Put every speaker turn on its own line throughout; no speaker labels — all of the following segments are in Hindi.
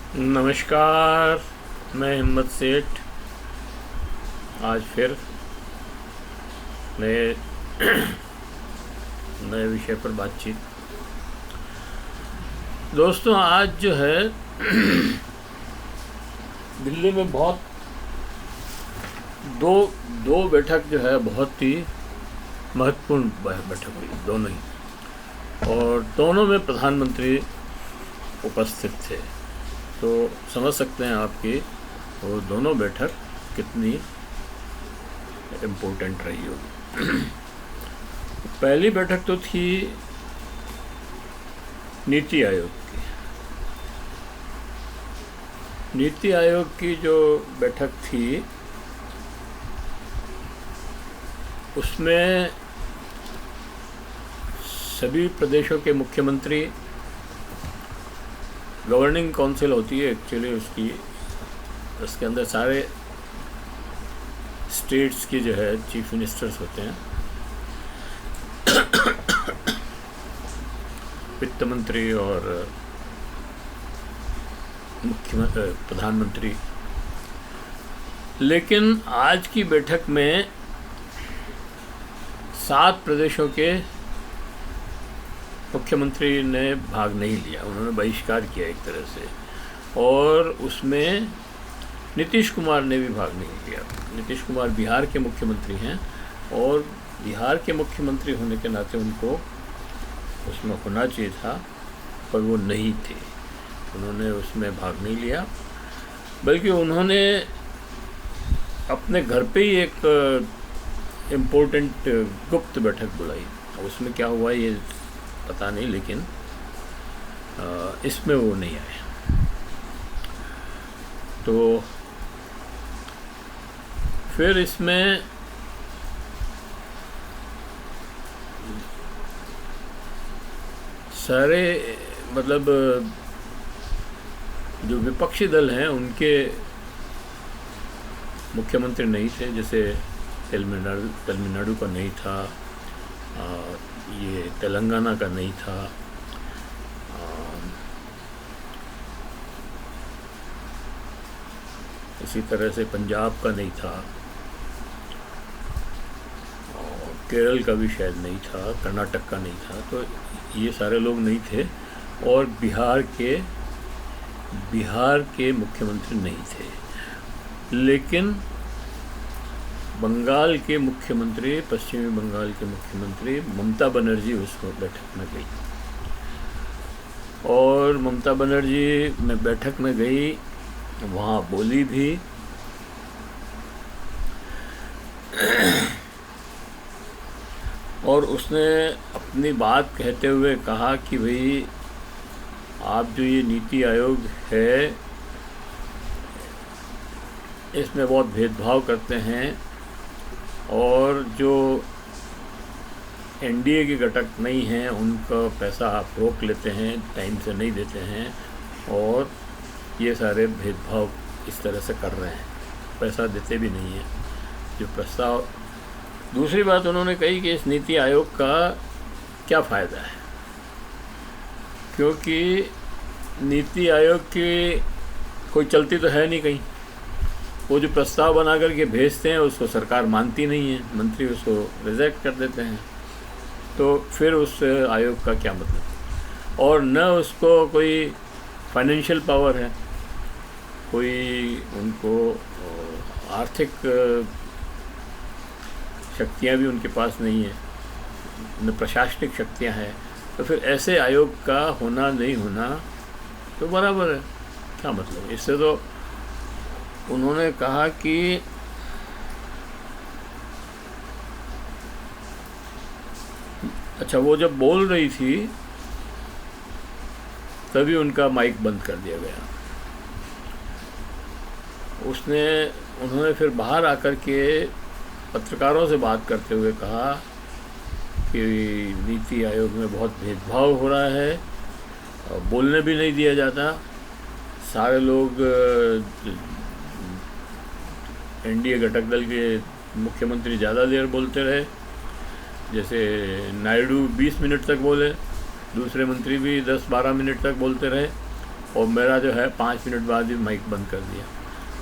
नमस्कार। मैं हिम्मत सेठ आज फिर नए नए विषय पर बातचीत। दोस्तों, आज जो है दिल्ली में बहुत दो दो बैठक जो है बहुत ही महत्वपूर्ण बैठक हुई, दोनों ही, और दोनों में प्रधानमंत्री उपस्थित थे। तो समझ सकते हैं आपकी वो दोनों बैठक कितनी इम्पोर्टेंट रही होगी। पहली बैठक तो थी नीति आयोग की। नीति आयोग की जो बैठक थी उसमें सभी प्रदेशों के मुख्यमंत्री, गवर्निंग काउंसिल होती है एक्चुअली उसके अंदर सारे स्टेट्स की जो है चीफ मिनिस्टर्स होते हैं, वित्त मंत्री और मुख्यमंत्री, प्रधानमंत्री। लेकिन आज की बैठक में 7 प्रदेशों के मुख्यमंत्री ने भाग नहीं लिया, उन्होंने बहिष्कार किया एक तरह से। और उसमें नीतीश कुमार ने भी भाग नहीं लिया। नीतीश कुमार बिहार के मुख्यमंत्री हैं और बिहार के मुख्यमंत्री होने के नाते उनको उसमें होना चाहिए था, पर वो नहीं थे, उन्होंने उसमें भाग नहीं लिया। बल्कि उन्होंने अपने घर पे ही एक इम्पोर्टेंट गुप्त बैठक बुलाई। उसमें क्या हुआ ये पता नहीं, लेकिन इसमें वो नहीं आए। तो फिर इसमें सारे मतलब जो विपक्षी दल हैं उनके मुख्यमंत्री नहीं थे। जैसे तमिलनाडु का नहीं था, ये तेलंगाना का नहीं था, इसी तरह से पंजाब का नहीं था, और केरल का भी शायद नहीं था, कर्नाटक का नहीं था। तो ये सारे लोग नहीं थे। और बिहार के मुख्यमंत्री नहीं थे। लेकिन बंगाल के मुख्यमंत्री, पश्चिमी बंगाल के मुख्यमंत्री ममता बनर्जी उस बैठक में गई, और ममता बनर्जी में बैठक में गई, वहाँ बोली भी। और उसने अपनी बात कहते हुए कहा कि भाई आप जो ये नीति आयोग है इसमें बहुत भेदभाव करते हैं, और जो एनडीए के घटक नहीं हैं उनका पैसा आप रोक लेते हैं, टाइम से नहीं देते हैं, और ये सारे भेदभाव इस तरह से कर रहे हैं, पैसा देते भी नहीं हैं जो प्रस्ताव। दूसरी बात उन्होंने कही कि इस नीति आयोग का क्या फ़ायदा है, क्योंकि नीति आयोग की कोई चलती तो है नहीं कहीं। वो जो प्रस्ताव बना करके भेजते हैं उसको सरकार मानती नहीं है, मंत्री उसको रिजेक्ट कर देते हैं। तो फिर उस आयोग का क्या मतलब, और न उसको कोई फाइनेंशियल पावर है, कोई उनको आर्थिक शक्तियाँ भी उनके पास नहीं है, न प्रशासनिक शक्तियाँ हैं। तो फिर ऐसे आयोग का होना नहीं होना तो बराबर है, क्या मतलब। इससे तो उन्होंने कहा कि अच्छा, वो जब बोल रही थी तभी उनका माइक बंद कर दिया गया। उन्होंने फिर बाहर आकर के पत्रकारों से बात करते हुए कहा कि नीति आयोग में बहुत भेदभाव हो रहा है, बोलने भी नहीं दिया जाता, सारे लोग एनडीए घटक दल के मुख्यमंत्री ज़्यादा देर बोलते रहे, जैसे नायडू 20 मिनट तक बोले, दूसरे मंत्री भी 10-12 मिनट तक बोलते रहे, और मेरा जो है 5 मिनट बाद ही माइक बंद कर दिया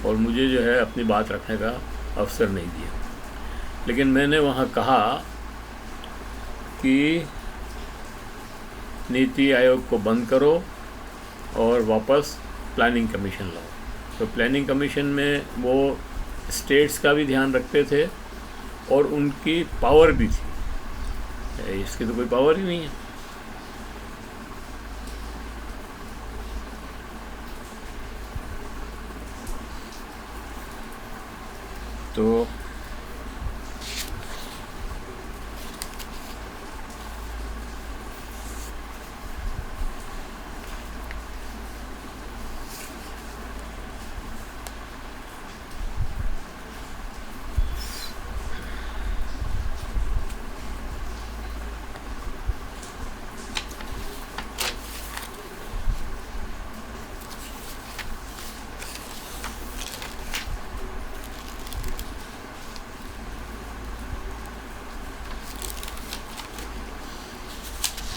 और मुझे जो है अपनी बात रखने का अवसर नहीं दिया। लेकिन मैंने वहाँ कहा कि नीति आयोग को बंद करो और वापस प्लानिंग कमीशन लाओ। तो प्लानिंग कमीशन में वो स्टेट्स का भी ध्यान रखते थे और उनकी पावर भी थी, इसकी तो कोई पावर ही नहीं है। तो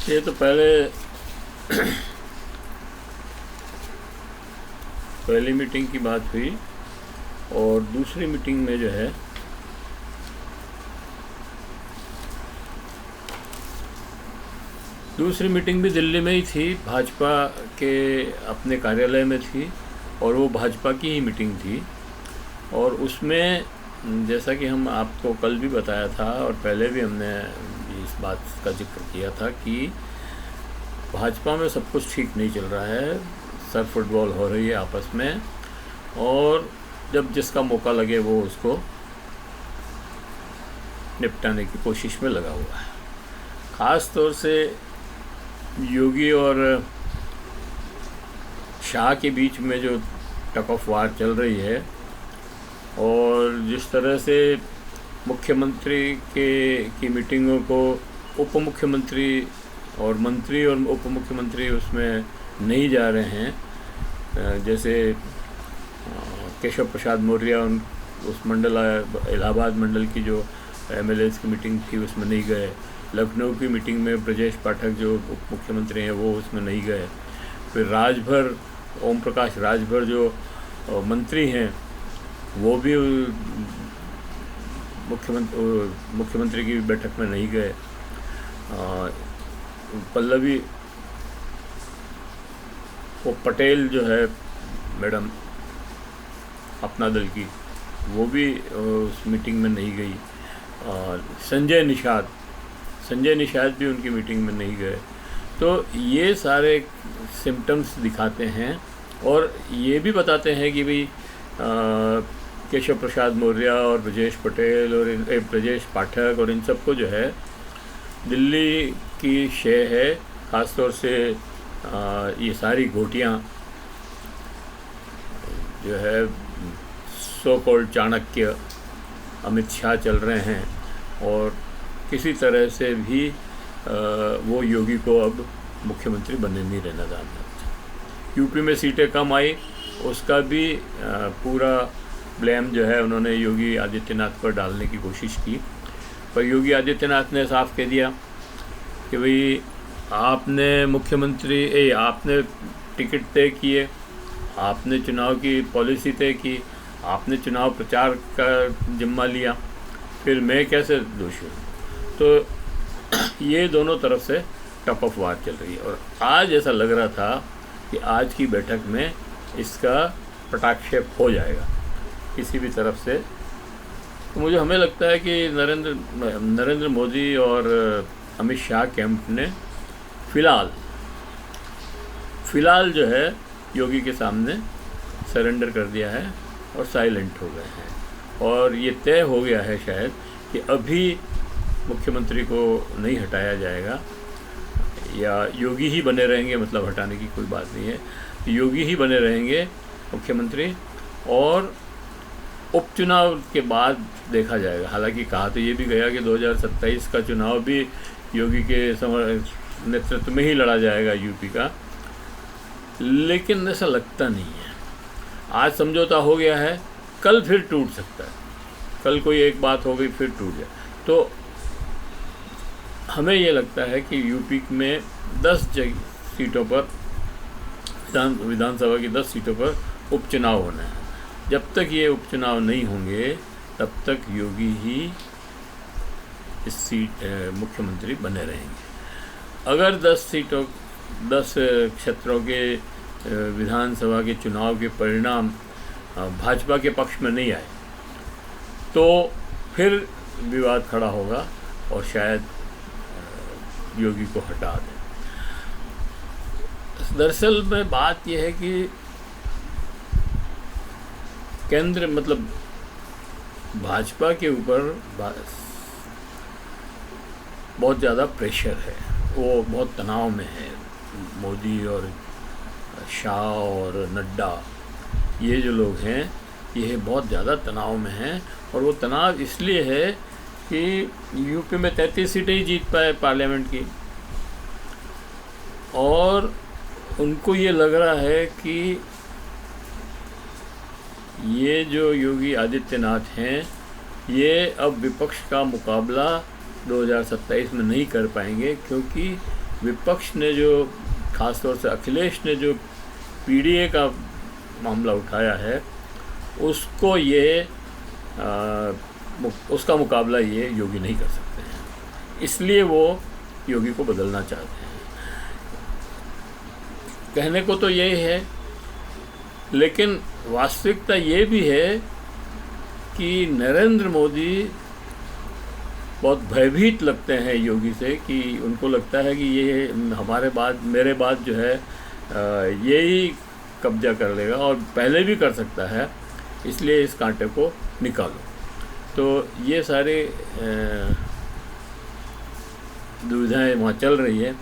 ये तो पहली मीटिंग की बात हुई। और दूसरी मीटिंग में जो है दूसरी मीटिंग भी दिल्ली में ही थी, भाजपा के अपने कार्यालय में थी और वो भाजपा की ही मीटिंग थी। और उसमें जैसा कि हम आपको कल भी बताया था और पहले भी हमने इस बात का जिक्र किया था कि भाजपा में सब कुछ ठीक नहीं चल रहा है, सर फुटबॉल हो रही है आपस में और जब जिसका मौका लगे वो उसको निपटाने की कोशिश में लगा हुआ है। ख़ास तौर से योगी और शाह के बीच में जो टग ऑफ वार चल रही है और जिस तरह से मुख्यमंत्री की मीटिंगों को उप मुख्यमंत्री और मंत्री और उप मुख्यमंत्री उसमें नहीं जा रहे हैं, जैसे केशव प्रसाद मौर्य उस मंडल इलाहाबाद मंडल की जो एमएलएस की मीटिंग थी उसमें नहीं गए, लखनऊ की मीटिंग में ब्रजेश पाठक जो उप मुख्यमंत्री हैं वो उसमें नहीं गए, फिर राजभर ओम प्रकाश राजभर जो मंत्री हैं वो भी मुख्यमंत्री की बैठक में नहीं गए। पल्लवी वो पटेल जो है मैडम अपना दल की, वो भी उस मीटिंग में नहीं गई। और संजय निषाद भी उनकी मीटिंग में नहीं गए। तो ये सारे सिम्टम्स दिखाते हैं और ये भी बताते हैं कि भाई केशव प्रसाद मौर्य और ब्रजेश पटेल और ब्रजेश पाठक और इन सबको जो है दिल्ली की शय है। ख़ास तौर से ये सारी घोटियाँ जो है सो कॉल्ड चाणक्य अमित शाह चल रहे हैं और किसी तरह से भी वो योगी को अब मुख्यमंत्री बने नहीं रहना चाहते। यूपी में सीटें कम आई उसका भी पूरा ब्लेम जो है उन्होंने योगी आदित्यनाथ पर डालने की कोशिश की, पर योगी आदित्यनाथ ने साफ कह दिया कि भाई आपने टिकट तय किए, आपने चुनाव की पॉलिसी तय की, आपने चुनाव प्रचार का जिम्मा लिया, फिर मैं कैसे दोषी हूँ। तो ये दोनों तरफ से टग ऑफ वार चल रही है और आज ऐसा लग रहा था कि आज की बैठक में इसका पटाक्षेप हो जाएगा किसी भी तरफ से। तो हमें लगता है कि नरेंद्र मोदी और अमित शाह कैंप ने फ़िलहाल जो है योगी के सामने सरेंडर कर दिया है और साइलेंट हो गए हैं और ये तय हो गया है शायद कि अभी मुख्यमंत्री को नहीं हटाया जाएगा या योगी ही बने रहेंगे, मतलब हटाने की कोई बात नहीं है, योगी ही बने रहेंगे मुख्यमंत्री और उपचुनाव के बाद देखा जाएगा। हालांकि कहा तो ये भी गया कि 2027 का चुनाव भी योगी के नेतृत्व में ही लड़ा जाएगा यूपी का, लेकिन ऐसा लगता नहीं है। आज समझौता हो गया है, कल फिर टूट सकता है, कल कोई एक बात हो गई फिर टूट जाए। तो हमें ये लगता है कि यूपी में 10 सीटों पर विधानसभा की 10 सीटों पर उपचुनाव होना है। जब तक ये उपचुनाव नहीं होंगे तब तक योगी ही इस सीट मुख्यमंत्री बने रहेंगे। अगर 10 क्षेत्रों के विधानसभा के चुनाव के परिणाम भाजपा के पक्ष में नहीं आए तो फिर विवाद खड़ा होगा और शायद योगी को हटा दें। दरअसल में बात यह है कि केंद्र मतलब भाजपा के ऊपर बहुत ज़्यादा प्रेशर है, वो बहुत तनाव में है। मोदी और शाह और नड्डा ये जो लोग हैं ये बहुत ज़्यादा तनाव में हैं, और वो तनाव इसलिए है कि यूपी में 33 सीटें ही जीत पाए पार्लियामेंट की, और उनको ये लग रहा है कि ये जो योगी आदित्यनाथ हैं ये अब विपक्ष का मुकाबला 2027 में नहीं कर पाएंगे, क्योंकि विपक्ष ने जो खासतौर से अखिलेश ने जो पीडीए का मामला उठाया है उसको ये उसका मुकाबला ये योगी नहीं कर सकते हैं, इसलिए वो योगी को बदलना चाहते हैं। कहने को तो यही है, लेकिन वास्तविकता ये भी है कि नरेंद्र मोदी बहुत भयभीत लगते हैं योगी से, कि उनको लगता है कि ये मेरे बाद जो है यही कब्जा कर लेगा और पहले भी कर सकता है, इसलिए इस कांटे को निकालो। तो ये सारे दुविधाएं वहाँ चल रही है,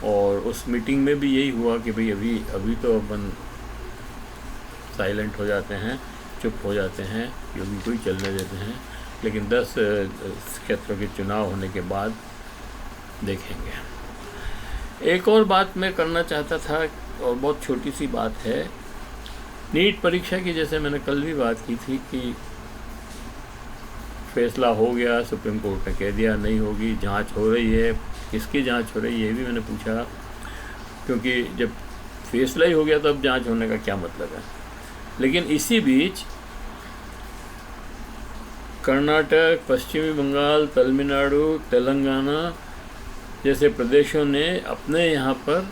और उस मीटिंग में भी यही हुआ कि भाई अभी तो अपन साइलेंट हो जाते हैं, चुप हो जाते हैं, योगी को ही चलने देते हैं, लेकिन 10 क्षेत्रों के चुनाव होने के बाद देखेंगे। एक और बात मैं करना चाहता था, और बहुत छोटी सी बात है। नीट परीक्षा की जैसे मैंने कल भी बात की थी कि फैसला हो गया, सुप्रीम कोर्ट ने कह दिया नहीं होगी, जांच हो रही है। किसकी जांच हो रही है ये भी मैंने पूछा, क्योंकि जब फैसला ही हो गया तो अब जांच होने का क्या मतलब है। लेकिन इसी बीच कर्नाटक, पश्चिमी बंगाल, तमिलनाडु, तेलंगाना जैसे प्रदेशों ने अपने यहाँ पर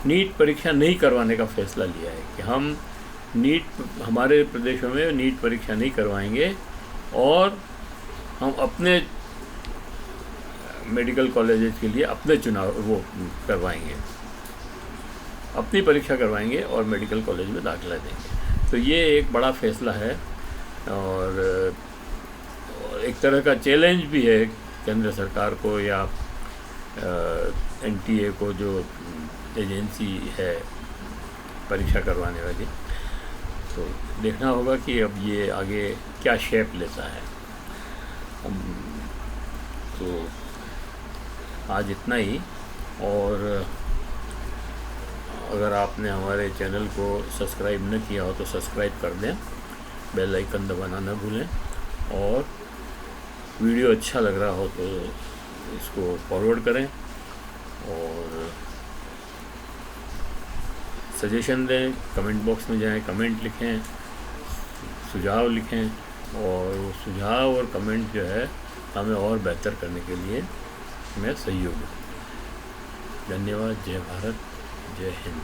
नीट परीक्षा नहीं करवाने का फैसला लिया है कि हम हमारे प्रदेशों में नीट परीक्षा नहीं करवाएंगे, और हम अपने मेडिकल कॉलेजेस के लिए अपने चुनाव वो करवाएंगे, अपनी परीक्षा करवाएंगे और मेडिकल कॉलेज में दाखिला देंगे। तो ये एक बड़ा फैसला है, और एक तरह का चैलेंज भी है केंद्र सरकार को या एनटीए को, जो एजेंसी है परीक्षा करवाने वाली। तो देखना होगा कि अब ये आगे क्या शेप लेता है। तो आज इतना ही, और अगर आपने हमारे चैनल को सब्सक्राइब न किया हो तो सब्सक्राइब कर दें, बेल आइकन दबाना न भूलें, और वीडियो अच्छा लग रहा हो तो इसको फॉरवर्ड करें, और सजेशन दें, कमेंट बॉक्स में जाएं, कमेंट लिखें, सुझाव लिखें, और वो सुझाव और कमेंट जो है हमें और बेहतर करने के लिए हमें सहयोग दें। धन्यवाद। जय भारत, जय हिंद।